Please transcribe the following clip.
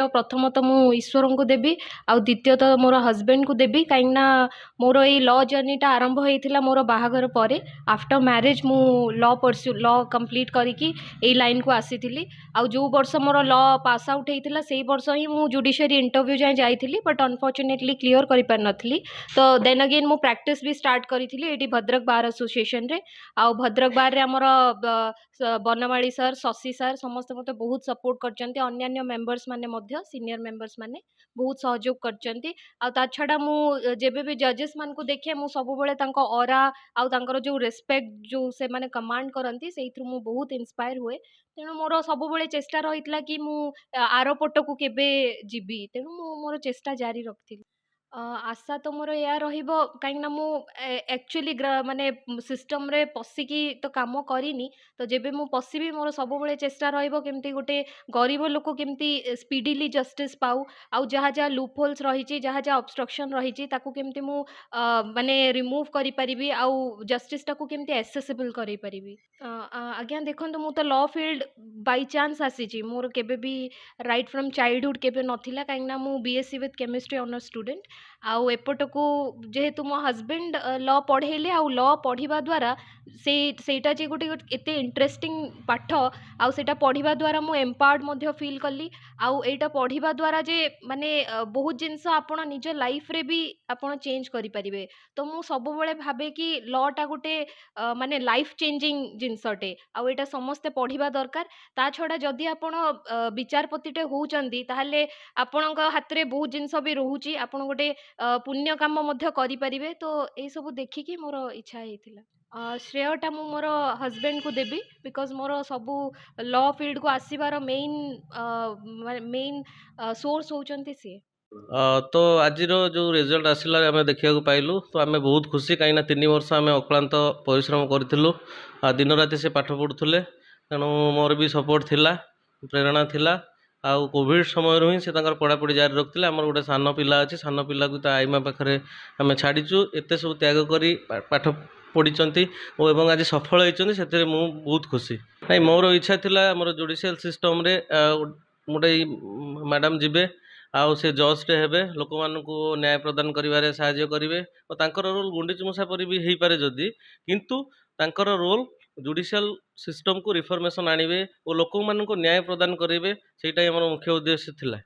प्रथमतः मु ईश्वर को देवी आउ द्वितीयतः मोर हस्बैंड को देवी कहीं मोर ये लॉ जर्नीटा आरंभ होता मोर बाहागर पर आफ्टर मैरिज मु लॉ कंप्लीट करिकी ए लाइन को आसी आउ जो वर्ष मोर लॉ पास आउट होता से वर्ष ही मु जुडिशियरी इंटरव्यू जाए जाइली बट अनफॉर्चुनेटली क्लियर कर पार नथली तो देन अगेन मु प्रैक्टिस भी स्टार्ट करी ये भद्रक बार एसोसिएशन रे आउ भद्रक बार रे हमर बनमाली सर शशि सर समस्त मत बहुत सपोर्ट करचंती अन्य मेंबर्स माने मध्य सीनियर मेंबर्स माने बहुत सहयोग करचंती आ ता छडा मु जेबे भी जजेस मान को देखे मु सब बेले तांको ऑरा आ तांकर जो रेस्पेक्ट जो से माने कमांड करंती सेइथु मु बहुत इंस्पायर हुए तेणु मोर सब बेले चेष्टा रहितला कि मु आरो पट को केबे जिबी तेणु मु मोर चेष्टा जारी रखथिली आशा तो मोर या रहिबो काहेकि ना मु एक्चुअली माने सिस्टम रे पसिकी तो काम करिनी तो जेबे मु पसिबी मोर सब बेले चेष्टा रहिबो केमती गोटे गरीब लोक केमती स्पीडीली जस्टिस पाऊ आउ जहाँ जहाँ लूप होल्स रही जहाँ जहाँ ऑब्स्ट्रक्शन रही ताकू केमती मु माने रिमूव करि परिबी आउ जस्टिस टाकू केमती एक्सेसिबल करि परिबी आज्ञा देखंतु मु तो लॉ फील्ड बाय चांस आसीची मोर केबे भी राइट फ्रॉम चाइल्डहुड केबे नथिला काहेकि ना मु BSc with chemistry honour student आउ एपटकू जेहेतु मो हस्बैंड लॉ पढ़ेले आउ लॉ पढ़िबा द्वारा सेटा जे गोटे एते इंटरेस्टिंग पाठ आउ सेटा पढ़िबा द्वारा मु एम्पावर्ड मध्य फील कली आउ एटा पढ़िबा द्वारा जे माने बहुत जिंस आपण निज लाइफ रे भी आपण चेंज करि परिबे तो मु सब बेले भाबे कि लॉ टा गोटे माने लाइफ चेंजिंग जिनसटे आउ एटा समस्ते पढ़िबा दरकार ता छडा जदि आपण विचारपतिटे होउचंदी ताहले आपणक हाथ रे बहुत जिनस भी रहुची आपण गोटे पुण्य काम मध्य करि परिबे तो ए सब देखिकी मोर इच्छा हेतिला श्रेयटा मु मोर हस्बैंड को देवी बिकॉज मोर सबू लॉ फील्ड को आसबार मेन सोर्स होचंती सी तो आज जो रिजल्ट आसला आम देखा पाइलु तो आम बहुत खुशी कहीं 3 वर्ष आम अक्लांत परिश्रम करूँ दिन राति से पाठ पढ़ुले तेणु मोर भी सपोर्ट थिला प्रेरणा थिला आउ कोविड समय ही से पढ़ापढ़ी जारी रखते आमर गोटे सान पिला अच्छी सान पिला को आईमा पाखे आम छाड़ीचु एत सब त्याग कर पाठ पढ़ी और आज सफल होती से बहुत खुशी नहीं मोर इच्छा थिला मोर जुडिशियल सिस्टम रे गोटे मैडम जीवे आउ से जजटे हेबे लोक मानू न्याय प्रदान करिवारे साहाय्य करिवे और तांकर रोल गुंडीच मूषा परि भी हेई पारे जदि किंतु तांकर रोल जुडिशियल सिस्टम को रिफॉर्मेशन आनिबे और लोक मानू न्याय प्रदान करिवे सेटा हमर मुख्य उद्देश्य थिला।